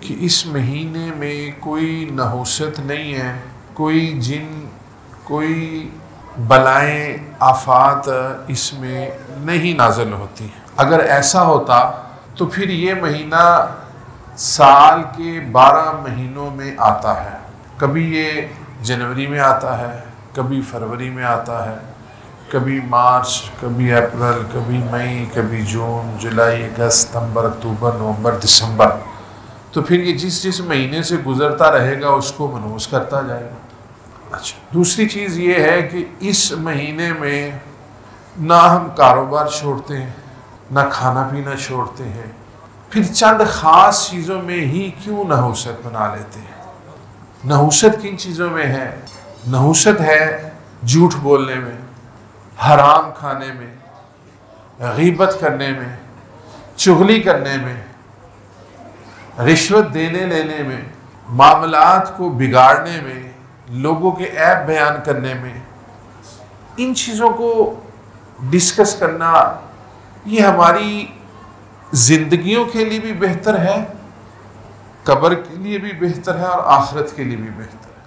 کہ اس مہینے میں کوئی نحوست نہیں ہے، کوئی جن، کوئی بلائیں آفات اس میں نہیں نازل ہوتی. اگر ایسا ہوتا تو پھر یہ مہینہ سال کے 12 مہینوں میں آتا ہے. کبھی یہ جنوری میں آتا ہے، کبھی فروری میں آتا ہے، کبھی مارچ، کبھی اپریل، کبھی مئی، کبھی جون، جولائی، اگست، ستمبر، اکتوبر، نومبر، دسمبر. تو پھر یہ جس مہینے سے گزرتا رہے گا اس کو منحوس کرتا جائے گا. اچھا، دوسری چیز یہ ہے کہ اس مہینے میں نہ ہم کاروبار چھوڑتے ہیں، نہ کھانا پینا چھوڑتے ہیں. پھر چند خاص چیزوں میں ہی کیوں نحوست بنا لیتے ہیں؟ نحوست کن چیزوں میں ہے؟ نحوست ہے جھوٹ بولنے میں، حرام کھانے میں، غیبت کرنے میں، چغلی کرنے میں، رشوت دینے لینے میں، معاملات کو بگاڑنے میں، لوگوں کے عیب بیان کرنے میں. ان چیزوں کو ڈسکس کرنا یہ ہماری زندگیوں کے لیے بھی بہتر ہے، قبر کے لیے بھی بہتر ہے، اور آخرت کے لیے بھی بہتر ہے.